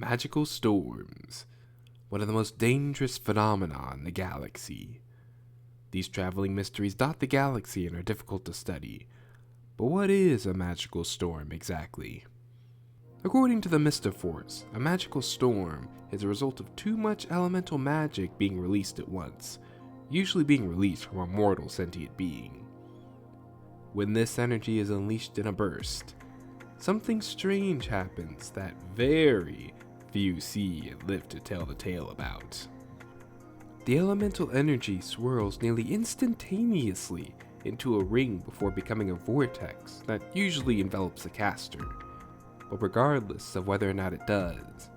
magical storms, one of the most dangerous phenomena in the galaxy. These traveling mysteries dot the galaxy and are difficult to study. But what is a magical storm exactly? According to the Mystiforce, a magical storm is a result of too much elemental magic being released at once, usually being released from a mortal sentient being. When this energy is unleashed in a burst, something strange happens that very few see and live to tell the tale about. The elemental energy swirls nearly instantaneously into a ring before becoming a vortex that usually envelops the caster. But regardless of whether or not it does,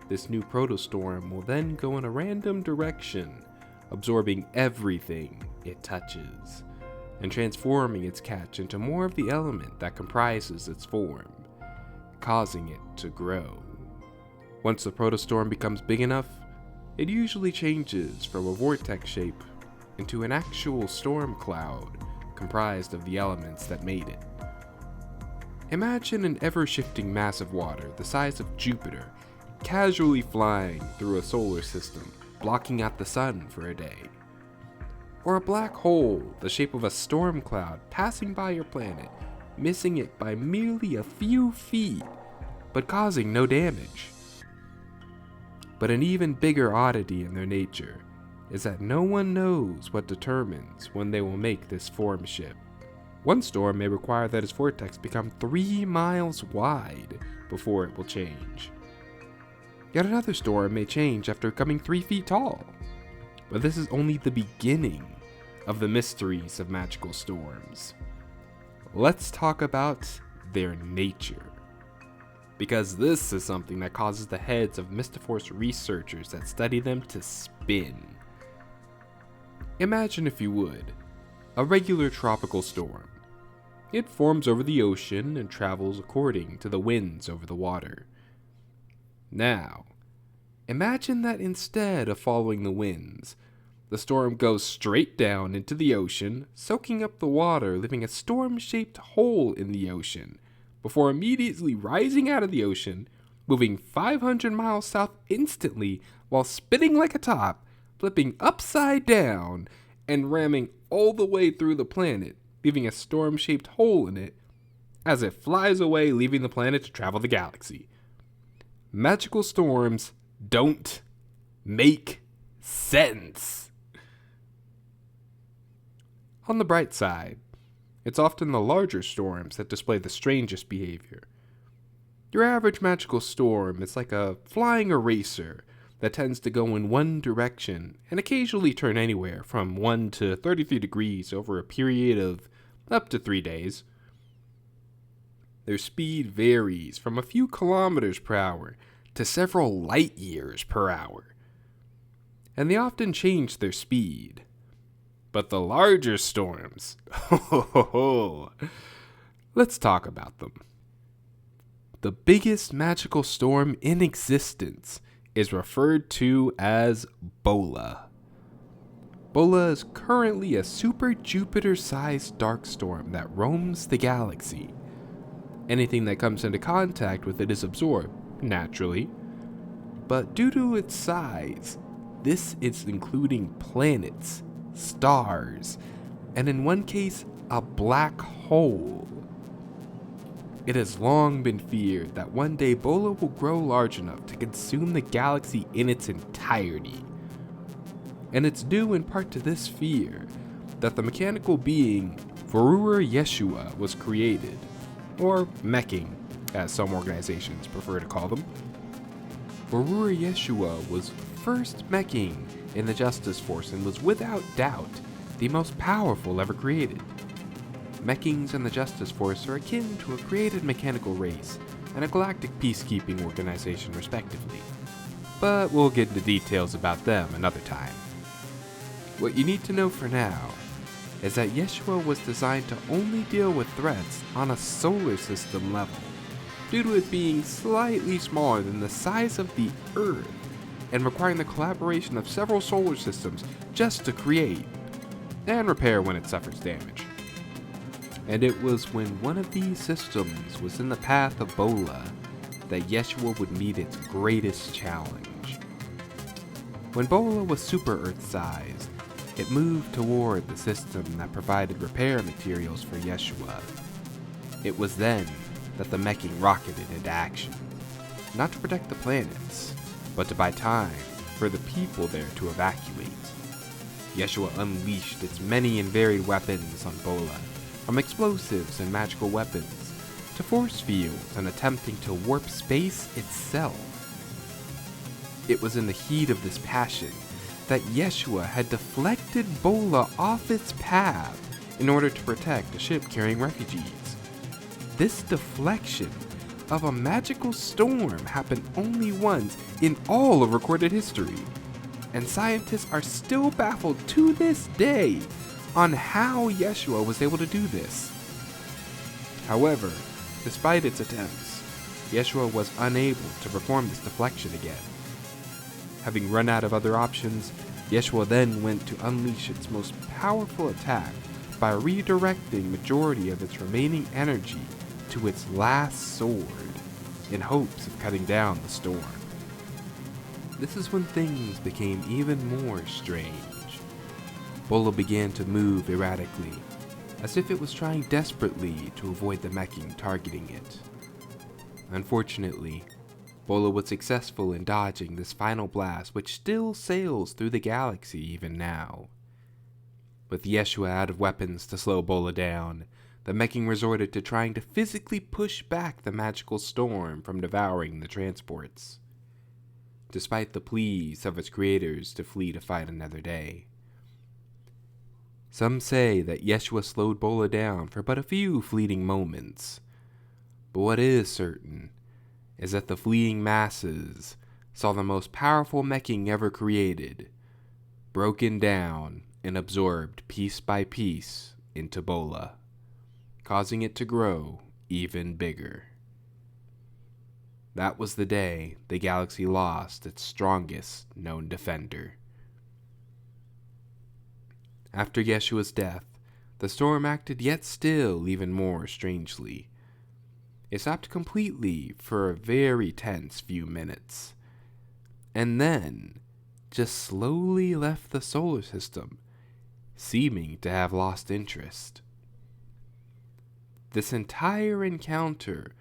this new protostorm will then go in a random direction, absorbing everything it touches, and transforming its catch into more of the element that comprises its form, causing it to grow. Once the protostorm becomes big enough, it usually changes from a vortex shape into an actual storm cloud comprised of the elements that made it. Imagine an ever-shifting mass of water the size of Jupiter casually flying through a solar system, blocking out the sun for a day. Or a black hole the shape of a storm cloud passing by your planet, missing it by merely a few feet, but causing no damage. But an even bigger oddity in their nature is that no one knows what determines when they will make this form shift. One storm may require that its vortex become 3 miles wide before it will change. Yet another storm may change after becoming 3 feet tall. But this is only the beginning of the mysteries of magical storms. Let's talk about their nature, because this is something that causes the heads of Mystiforce researchers that study them to spin. Imagine, if you would, a regular tropical storm. It forms over the ocean and travels according to the winds over the water. Now, imagine that instead of following the winds, the storm goes straight down into the ocean, soaking up the water, leaving a storm-shaped hole in the ocean, before immediately rising out of the ocean, moving 500 miles south instantly while spinning like a top, flipping upside down, and ramming all the way through the planet, leaving a storm-shaped hole in it as it flies away, leaving the planet to travel the galaxy. Magical storms don't make sense. On the bright side, it's often the larger storms that display the strangest behavior. Your average magical storm is like a flying eraser that tends to go in one direction and occasionally turn anywhere from 1 to 33 degrees over a period of up to 3 days. Their speed varies from a few kilometers per hour to several light years per hour, and they often change their speed. But the larger storms, let's talk about them. The biggest magical storm in existence is referred to as Bola. Bola is currently a super Jupiter-sized dark storm that roams the galaxy. Anything that comes into contact with it is absorbed, naturally. But due to its size, this is including planets, stars, and in one case, a black hole. It has long been feared that one day Bola will grow large enough to consume the galaxy in its entirety. And it's due in part to this fear that the mechanical being Varura Yeshua was created, or meching, as some organizations prefer to call them. Varura Yeshua was first meching in the Justice Force and was without doubt the most powerful ever created. Mechings and the Justice Force are akin to a created mechanical race and a galactic peacekeeping organization respectively, but we'll get into details about them another time. What you need to know for now is that Yeshua was designed to only deal with threats on a solar system level, due to it being slightly smaller than the size of the Earth and requiring the collaboration of several solar systems just to create and repair when it suffers damage. And it was when one of these systems was in the path of Bola that Yeshua would meet its greatest challenge. When Bola was super Earth-sized, it moved toward the system that provided repair materials for Yeshua. It was then that the Meching rocketed into action, not to protect the planets, but to buy time for the people there to evacuate. Yeshua unleashed its many and varied weapons on Bola, from explosives and magical weapons, to force fields and attempting to warp space itself. It was in the heat of this passion that Yeshua had deflected Bola off its path in order to protect a ship carrying refugees. This deflection of a magical storm happened only once in all of recorded history, and scientists are still baffled to this day on how Yeshua was able to do this. However, despite its attempts, Yeshua was unable to perform this deflection again. Having run out of other options, Yeshua then went to unleash its most powerful attack by redirecting majority of its remaining energy to its last sword, in hopes of cutting down the storm. This is when things became even more strange. Bola began to move erratically, as if it was trying desperately to avoid the Meching targeting it. Unfortunately, Bola was successful in dodging this final blast, which still sails through the galaxy even now. With Yeshua out of weapons to slow Bola down, the Meching resorted to trying to physically push back the magical storm from devouring the transports, despite the pleas of its creators to flee to fight another day. Some say that Yeshua slowed Bola down for but a few fleeting moments, but what is certain is that the fleeing masses saw the most powerful Meching ever created, broken down and absorbed piece by piece into Bola, causing it to grow even bigger. That was the day the galaxy lost its strongest known defender. After Yeshua's death, the storm acted yet still even more strangely. It stopped completely for a very tense few minutes, and then just slowly left the solar system, seeming to have lost interest. This entire encounter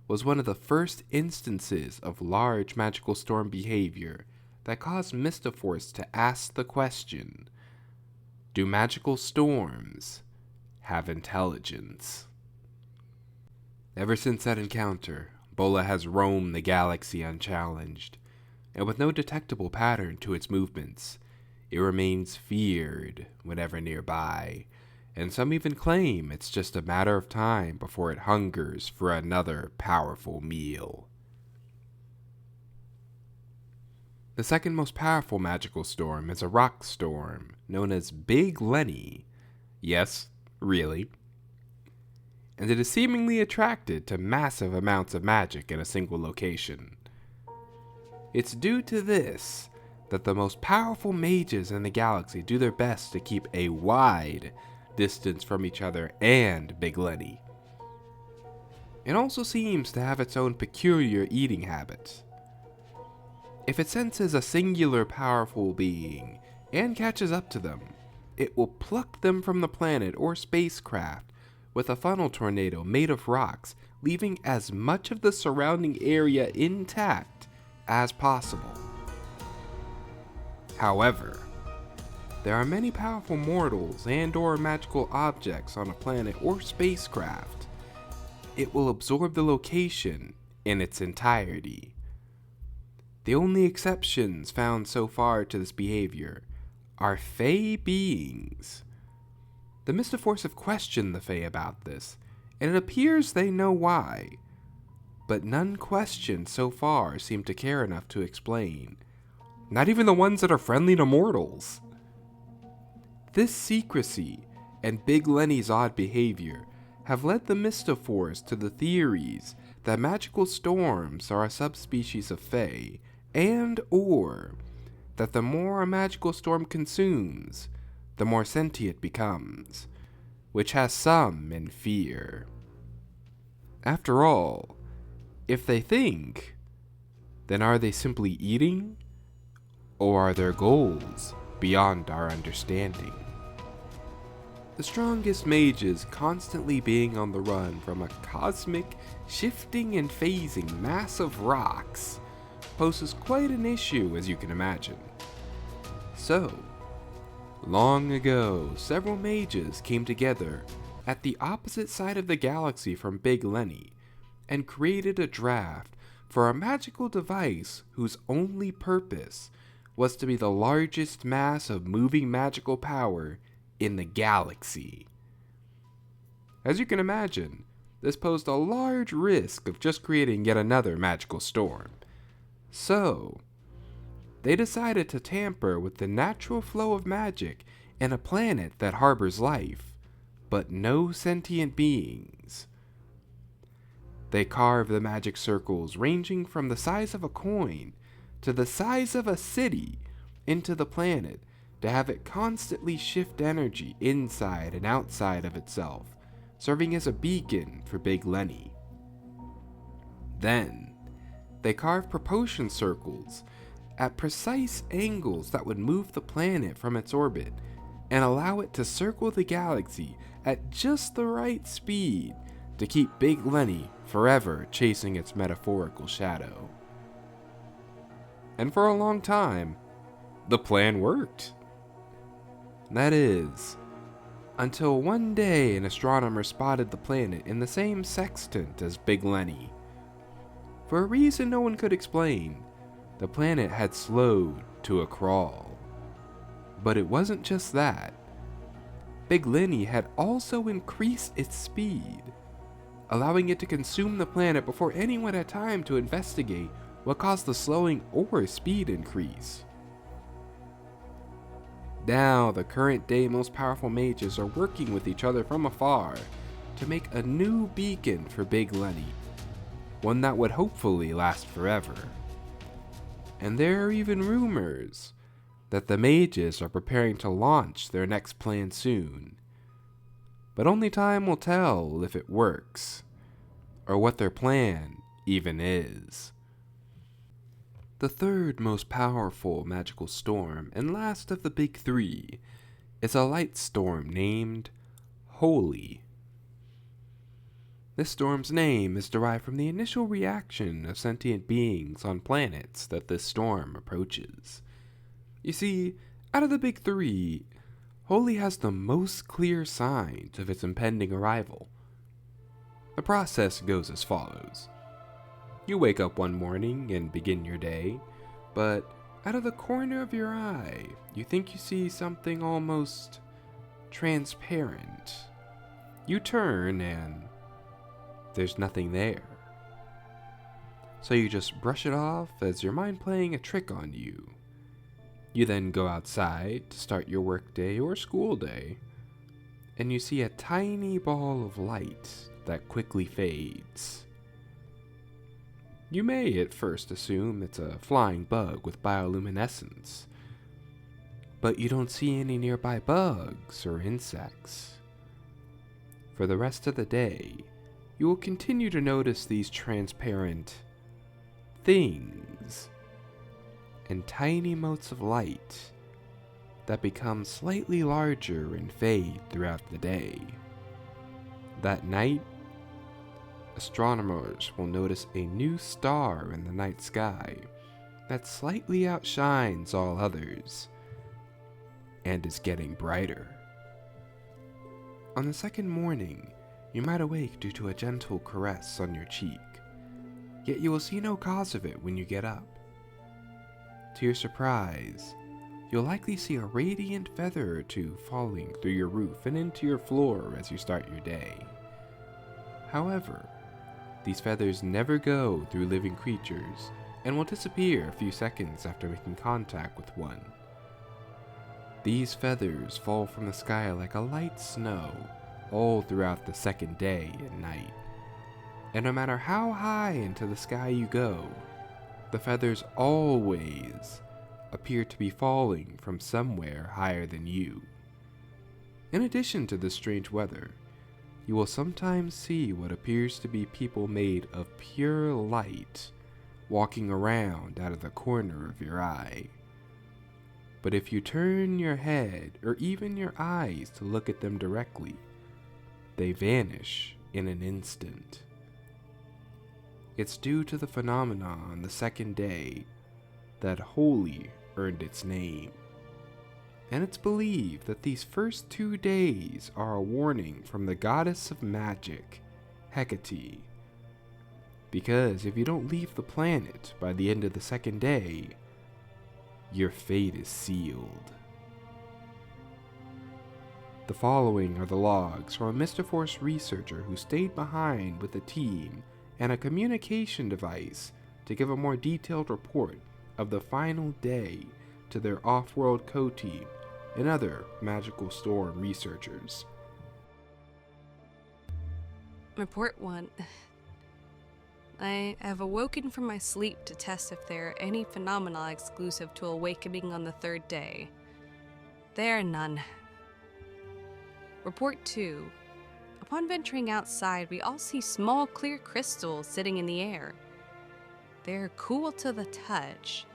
was one of the first instances of large magical storm behavior that caused Mystiforce to ask the question, do magical storms have intelligence? Ever since that encounter, Bola has roamed the galaxy unchallenged, and with no detectable pattern to its movements, it remains feared whenever nearby, and some even claim it's just a matter of time before it hungers for another powerful meal. The second most powerful magical storm is a rock storm known as Big Lenny. Yes, really. And it is seemingly attracted to massive amounts of magic in a single location. It's due to this that the most powerful mages in the galaxy do their best to keep a wide distance from each other and Big Lenny. It also seems to have its own peculiar eating habits. If it senses a singular powerful being and catches up to them, it will pluck them from the planet or spacecraft with a funnel tornado made of rocks, leaving as much of the surrounding area intact as possible. However, there are many powerful mortals and/or magical objects on a planet or spacecraft. It will absorb the location in its entirety. The only exceptions found so far to this behavior are Fey beings. The Mystiforce have questioned the Fey about this, and it appears they know why, but none questioned so far seem to care enough to explain. Not even the ones that are friendly to mortals. This secrecy and Big Lenny's odd behavior have led the Mystiforce to the theories that magical storms are a subspecies of Fey, and or that the more a magical storm consumes, the more sentient it becomes, which has some in fear. After all, If they think, then are they simply eating? Or are their goals beyond our understanding? The strongest mages constantly being on the run from a cosmic, shifting and phasing mass of rocks poses quite an issue, as you can imagine. So, long ago, several mages came together at the opposite side of the galaxy from Big Lenny and created a draft for a magical device whose only purpose was to be the largest mass of moving magical power in the galaxy. As you can imagine, this posed a large risk of just creating yet another magical storm. So, they decided to tamper with the natural flow of magic in a planet that harbors life, but no sentient beings. They carved the magic circles ranging from the size of a coin to the size of a city into the planet to have it constantly shift energy inside and outside of itself, serving as a beacon for Big Lenny. Then, they carved propulsion circles at precise angles that would move the planet from its orbit and allow it to circle the galaxy at just the right speed to keep Big Lenny forever chasing its metaphorical shadow. And for a long time, the plan worked. That is, until one day an astronomer spotted the planet in the same sextant as Big Lenny. For a reason no one could explain, the planet had slowed to a crawl. But it wasn't just that. Big Lenny had also increased its speed, allowing it to consume the planet before anyone had time to investigate what caused the slowing or speed increase. Now, the current day most powerful mages are working with each other from afar to make a new beacon for Big Lenny, one that would hopefully last forever. And there are even rumors that the mages are preparing to launch their next plan soon. But only time will tell if it works, or what their plan even is. The third most powerful magical storm, and last of the big three, is a light storm named Holy. This storm's name is derived from the initial reaction of sentient beings on planets that this storm approaches. You see, out of the big three, Holy has the most clear signs of its impending arrival. The process goes as follows. You wake up one morning and begin your day, but out of the corner of your eye, you think you see something almost transparent. You turn and there's nothing there. So you just brush it off as your mind playing a trick on you. You then go outside to start your workday or school day, and you see a tiny ball of light that quickly fades. You may at first assume it's a flying bug with bioluminescence, but you don't see any nearby bugs or insects. For the rest of the day, you will continue to notice these transparent things and tiny motes of light that become slightly larger and fade throughout the day. That night, astronomers will notice a new star in the night sky that slightly outshines all others and is getting brighter. On the second morning, you might awake due to a gentle caress on your cheek, yet you will see no cause of it when you get up. To your surprise, you'll likely see a radiant feather or two falling through your roof and into your floor as you start your day. However, these feathers never go through living creatures and will disappear a few seconds after making contact with one. These feathers fall from the sky like a light snow all throughout the second day and night. And no matter how high into the sky you go, the feathers always appear to be falling from somewhere higher than you. In addition to this strange weather, you will sometimes see what appears to be people made of pure light walking around out of the corner of your eye. But if you turn your head or even your eyes to look at them directly, they vanish in an instant. It's due to the phenomenon on the second day that Holi earned its name. And it's believed that these first 2 days are a warning from the goddess of magic, Hecate. Because if you don't leave the planet by the end of the second day, your fate is sealed. The following are the logs from a Mr. Force researcher who stayed behind with a team and a communication device to give a more detailed report of the final day to their off-world co-team and other magical storm researchers. Report 1. I have awoken from my sleep to test if there are any phenomena exclusive to awakening on the third day. There are none. Report 2. Upon venturing outside, we all see small clear crystals sitting in the air. They're cool to the touch,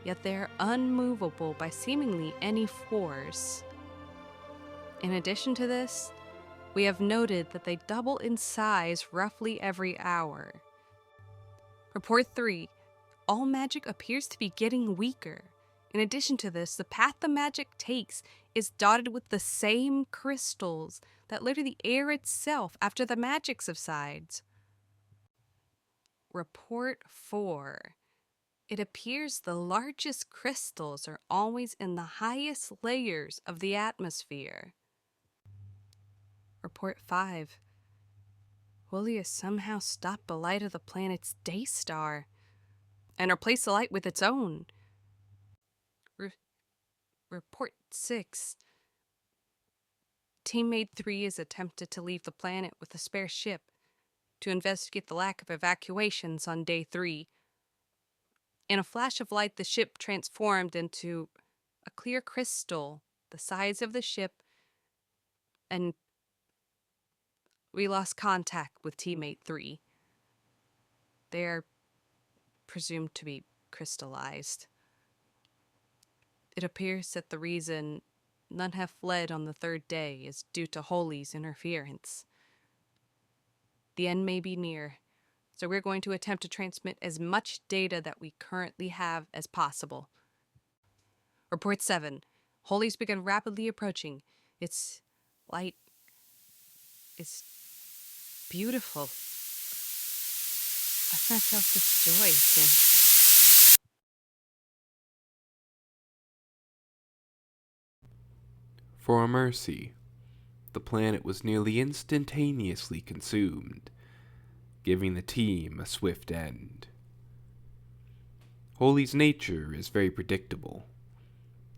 yet they're unmovable by seemingly any force. In addition to this, we have noted that they double in size roughly every hour. Report 3. All magic appears to be getting weaker. In addition to this, the path the magic takes is dotted with the same crystals that litter the air itself after the magic subsides. Report 4. It appears the largest crystals are always in the highest layers of the atmosphere. Report 5. Holi has somehow stopped the light of the planet's day star and replaced the light with its own. Report 6. Teammate 3 has attempted to leave the planet with a spare ship to investigate the lack of evacuations on day 3. In a flash of light, the ship transformed into a clear crystal the size of the ship, and we lost contact with teammate 3. They are presumed to be crystallized. It appears that the reason none have fled on the third day is due to Holi's interference. The end may be near, so we're going to attempt to transmit as much data that we currently have as possible. Report 7. Holi's begun rapidly approaching. Its light is beautiful. I've not felt this joy since. For a mercy, the planet was nearly instantaneously consumed, giving the team a swift end. Holi's nature is very predictable.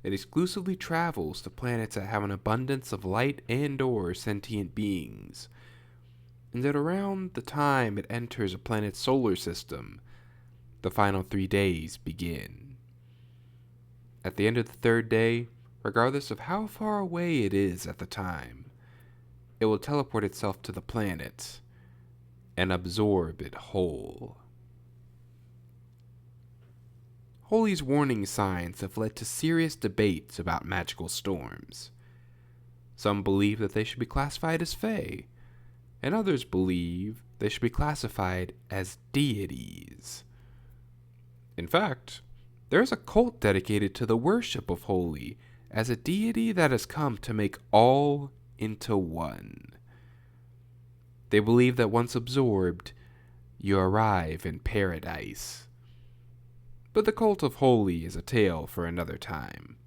It exclusively travels to planets that have an abundance of light and/or sentient beings, and at around the time it enters a planet's solar system, the final 3 days begin. At the end of the third day, regardless of how far away it is at the time, it will teleport itself to the planet and absorb it whole. Holi's warning signs have led to serious debates about magical storms. Some believe that they should be classified as fae, and others believe they should be classified as deities. In fact, there is a cult dedicated to the worship of Holi as a deity that has come to make all into one. They believe that once absorbed, you arrive in paradise. But the cult of Holi is a tale for another time.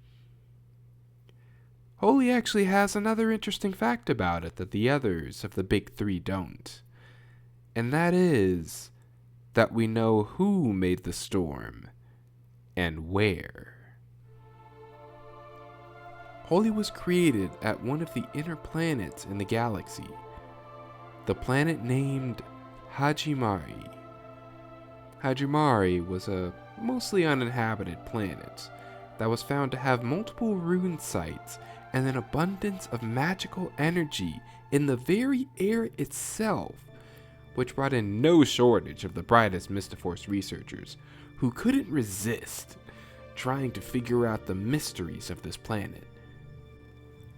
Holi actually has another interesting fact about it that the others of the big 3 don't. And that is that we know who made the storm and where. Holi was created at one of the inner planets in the galaxy, the planet named Hajimari. Hajimari was a mostly uninhabited planet that was found to have multiple rune sites and an abundance of magical energy in the very air itself, which brought in no shortage of the brightest Mystiforce researchers who couldn't resist trying to figure out the mysteries of this planet.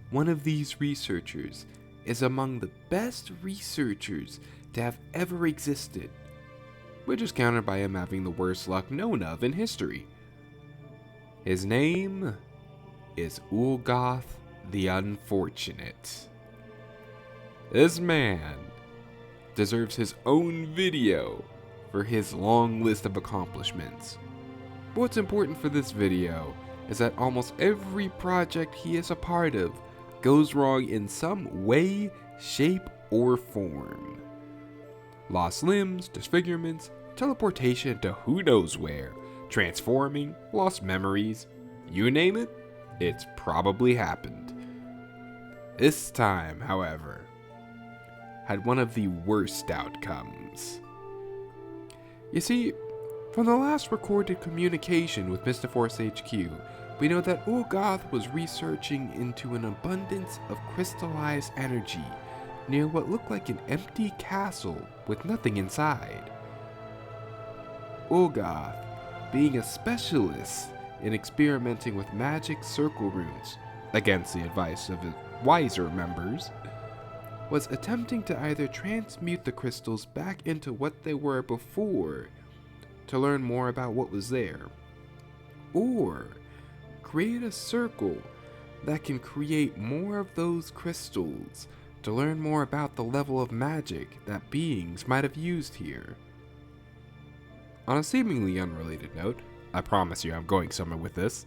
One of these researchers is among the best researchers to have ever existed, which is countered by him having the worst luck known of in history. His name is Ulgoth the Unfortunate. This man deserves his own video for his long list of accomplishments. But what's important for this video is that almost every project he is a part of goes wrong in some way, shape, or form. Lost limbs, disfigurements, teleportation to who knows where, transforming, lost memories, you name it, it's probably happened. This time, however, had one of the worst outcomes. You see, from the last recorded communication with Mystiforce HQ, we know that Ulgoth was researching into an abundance of crystallized energy near what looked like an empty castle with nothing inside. Ulgoth, being a specialist in experimenting with magic circle runes, against the advice of his wiser members, was attempting to either transmute the crystals back into what they were before to learn more about what was there, or create a circle that can create more of those crystals to learn more about the level of magic that beings might have used here. On a seemingly unrelated note, I promise you I'm going somewhere with this.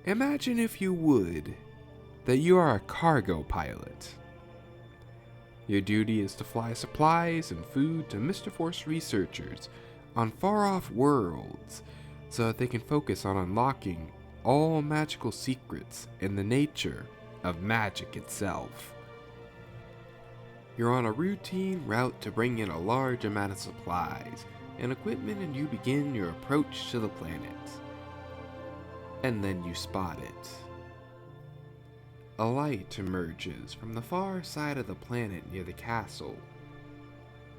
Imagine, if you would, that you are a cargo pilot. Your duty is to fly supplies and food to Mystiforce researchers on far-off worlds so that they can focus on unlocking all magical secrets in the nature of magic itself. You're on a routine route to bring in a large amount of supplies and equipment, and you begin your approach to the planet. And then you spot it. A light emerges from the far side of the planet near the castle,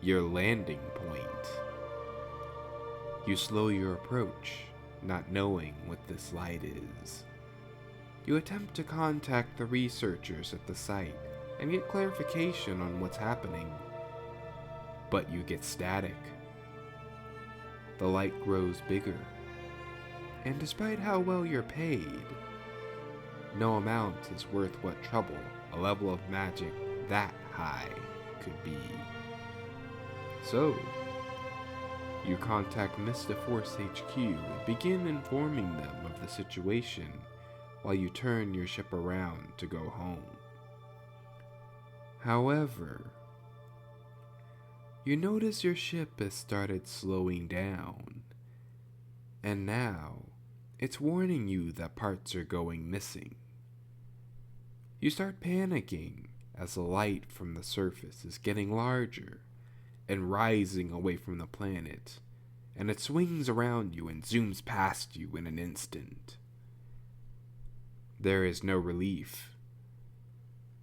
your landing point. You slow your approach, not knowing what this light is. You attempt to contact the researchers at the site and get clarification on what's happening, but you get static. The light grows bigger, and despite how well you're paid, no amount is worth what trouble a level of magic that high could be. So, you contact Mystiforce HQ and begin informing them of the situation while you turn your ship around to go home. However, you notice your ship has started slowing down, and now it's warning you that parts are going missing. You start panicking as the light from the surface is getting larger and rising away from the planet, and it swings around you and zooms past you in an instant. There is no relief,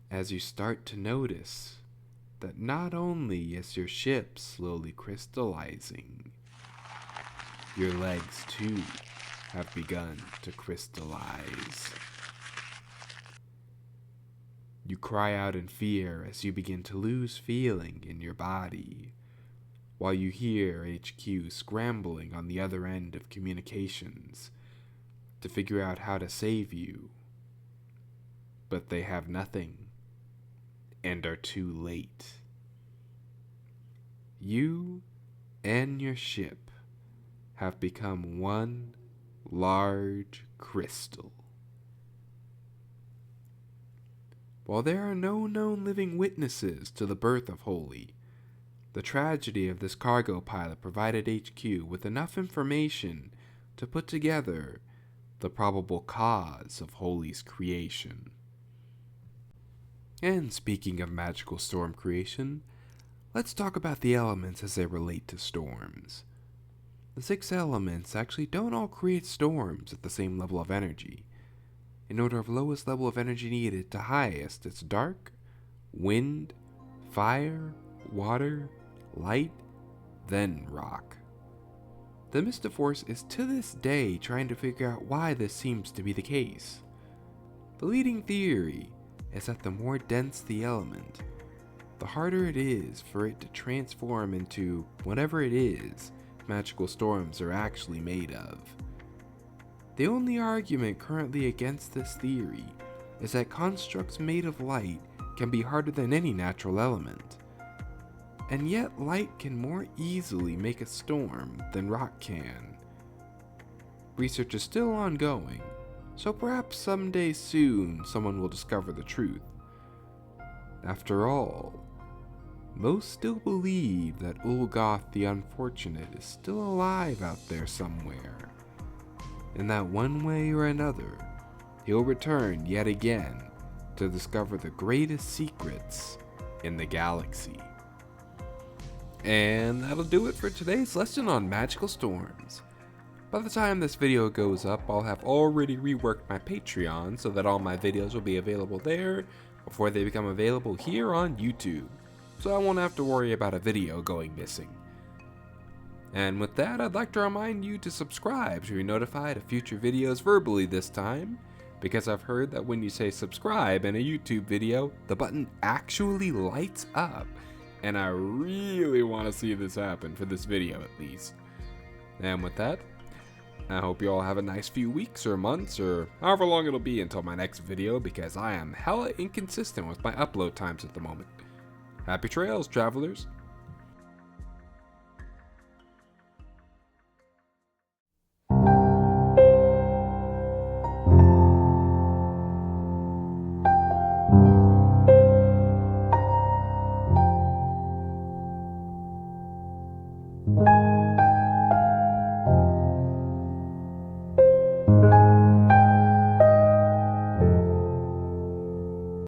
as you start to notice that not only is your ship slowly crystallizing, your legs too have begun to crystallize. You cry out in fear as you begin to lose feeling in your body, while you hear HQ scrambling on the other end of communications to figure out how to save you. But they have nothing, and are too late. You and your ship have become one large crystal. While there are no known living witnesses to the birth of Holy, the tragedy of this cargo pilot provided HQ with enough information to put together the probable cause of Holy's creation. And speaking of magical storm creation, let's talk about the elements as they relate to storms. The 6 elements actually don't all create storms at the same level of energy. in order of lowest level of energy needed to highest. It's dark, wind, fire, water, light, then rock. The Mystiforce is to this day trying to figure out why this seems to be the case. The leading theory is that the more dense the element, the harder it is for it to transform into whatever it is magical storms are actually made of. The only argument currently against this theory is that constructs made of light can be harder than any natural element. And yet light can more easily make a storm than rock can. Research is still ongoing, so perhaps someday soon someone will discover the truth. After all, most still believe that Ulgoth the Unfortunate is still alive out there somewhere, and that one way or another, he'll return yet again to discover the greatest secrets in the galaxy. And that'll do it for today's lesson on magical storms. By the time this video goes up, I'll have already reworked my Patreon so that all my videos will be available there before they become available here on YouTube, so I won't have to worry about a video going missing. And with that, I'd like to remind you to subscribe to be notified of future videos verbally this time, because I've heard that when you say subscribe in a YouTube video, the button actually lights up, and I really want to see this happen for this video at least. And with that, I hope you all have a nice few weeks or months or however long it'll be until my next video, because I am hella inconsistent with my upload times at the moment. Happy trails, travelers! Thank you.